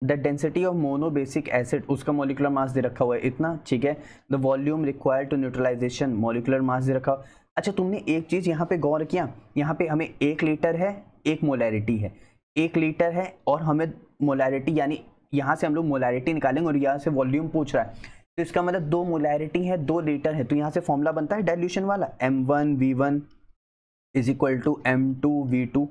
The density of monobasic acid, उसका molecular mass दे रखा हुआ है इतना, ठीक है। The volume required to neutralization, molecular mass दे रखा हुआ। अच्छा तुमने एक चीज़ यहाँ पे गौर किया, यहाँ पे हमें 1 लीटर है, 1 मोलैरिटी है, 1 लीटर है और हमें मोलैरिटी यानी यहाँ से हम लोग मोलैरिटी निकालेंगे और यहाँ से वॉल्यूम पूछ रहा है, तो इसका मतलब 2 मोलैरिटी है, 2 लीटर है, तो यहाँ से फॉर्मूला बनता है डाइल्यूशन वाला, m1v1 is equal to m2v2।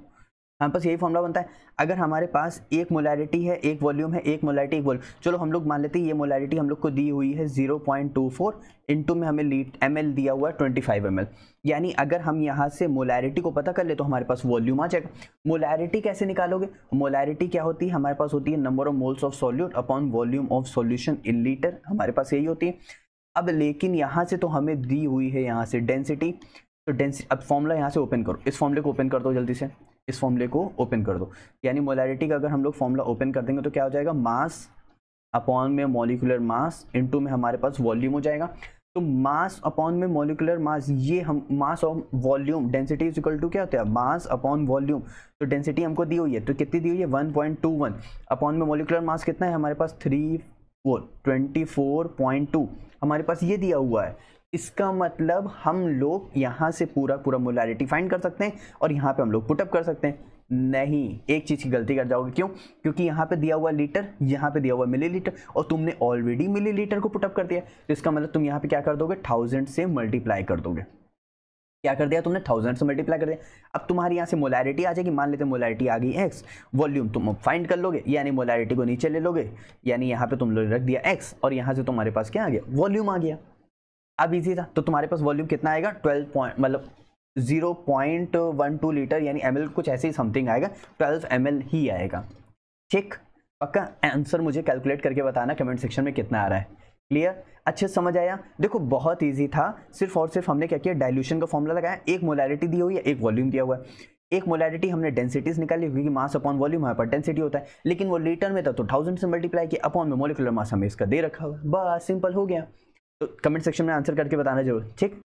हमारे पास यही फॉर्मूला बनता है। अगर हमारे पास 1 मोलैरिटी है, 1 वॉल्यूम है, 1 मोलैरिटी 1 वॉल्यूम, चलो हम लोग मान लेते हैं ये मोलैरिटी हम लोग को दी हुई है 0.24 इनटू में हमें ml दिया हुआ है 25 ml, यानी अगर हम यहाँ से मोलैरिटी को पता कर ले तो हमारे पास वॉल्यूम आ जाएगा। मोलैरिटी कैसे निकालोगे? मोलैरिटी क्या होती है हमारे पास? होती है number of moles of solute upon volume of solution in litre, हमारे पास यही होती है। अब लेकिन यहाँ से तो हमें दी हुई है यहाँ से डेंसिटी, तो डेंसिटी, अब फॉर्मूला यहाँ से ओपन करो, इस फॉर्मूले को ओपन कर दो जल्दी से, इस फॉर्मूले को ओपन कर दो, यानी मोलैरिटी का अगर हम लोग फॉर्मूला ओपन कर देंगे तो क्या हो जाएगा? मास अपॉन में मॉलिक्यूलर मास इनटू में हमारे पास वॉल्यूम हो जाएगा। तो मास अपॉन में मॉलिक्यूलर मास, ये हम मास और volume, density is equal to क्या होता है? Mass upon volume. तो डेंसिटी हमको दी हुई है, तो कितनी दी हुई है? 1.21 अपॉन में मॉलिक्यूलर मास कितना है हमारे पास? 24.2 हमारे पास ये दिया हुआ है। इसका मतलब हम लोग यहाँ से पूरा पूरा मोलैरिटी फाइंड कर सकते हैं और यहाँ पे हम लोग पुटअप कर सकते हैं। नहीं, एक चीज़ की गलती कर जाओगे, क्यों? क्योंकि यहाँ पे दिया हुआ लीटर, यहाँ पे दिया हुआ मिलीलीटर और तुमने ऑलरेडी मिलीलीटर को पुटअप कर दिया, तो इसका मतलब तुम यहाँ पे क्या कर दोगे? 1000 से मल्टीप्लाई कर दोगे। क्या कर दिया तुमने? 1000 से मल्टीप्लाई कर दिया। अब तुम्हारी यहाँ से मोलैरिटी आ जाएगी, मान लेते हैं मोलैरिटी आ गई x, वॉल्यूम तुम फाइंड कर लोगे, यानी मोलैरिटी को नीचे ले लोगे, यानी यहाँ पे तुम लोग रख दिया x और यहाँ से तुम्हारे पास क्या आ गया? वॉल्यूम आ गया। अब इजी था, तो तुम्हारे पास वॉल्यूम कितना आएगा? 0.12 लीटर, यानी ml कुछ ऐसे ही समथिंग आएगा, 12 ml ही आएगा। ठीक, पक्का? आंसर मुझे कैलकुलेट करके बताना कमेंट सेक्शन में कितना आ रहा है। क्लियर? अच्छे से समझ आया? देखो बहुत इजी था, सिर्फ और सिर्फ हमने क्या किया? डाइल्यूशन का फॉर्मूला लगाया, 1 मोलैरिटी दी हुई है, 1 वॉल्यूम दिया हुआ है। 1 मोलैरिटी हमने डेंसिटीज निकाली, क्योंकि मास अपॉन वॉल्यूम हमारे पास डेंसिटी होता है, लेकिन वो लीटर में था तो 1000 से मल्टीप्लाई किया, अपॉन में मॉलिक्यूलर मास हमें इसका दे रखा हुआ है। बस सिंपल हो गया। तो कमेंट सेक्शन में आंसर करके बताना जरूर, ठीक?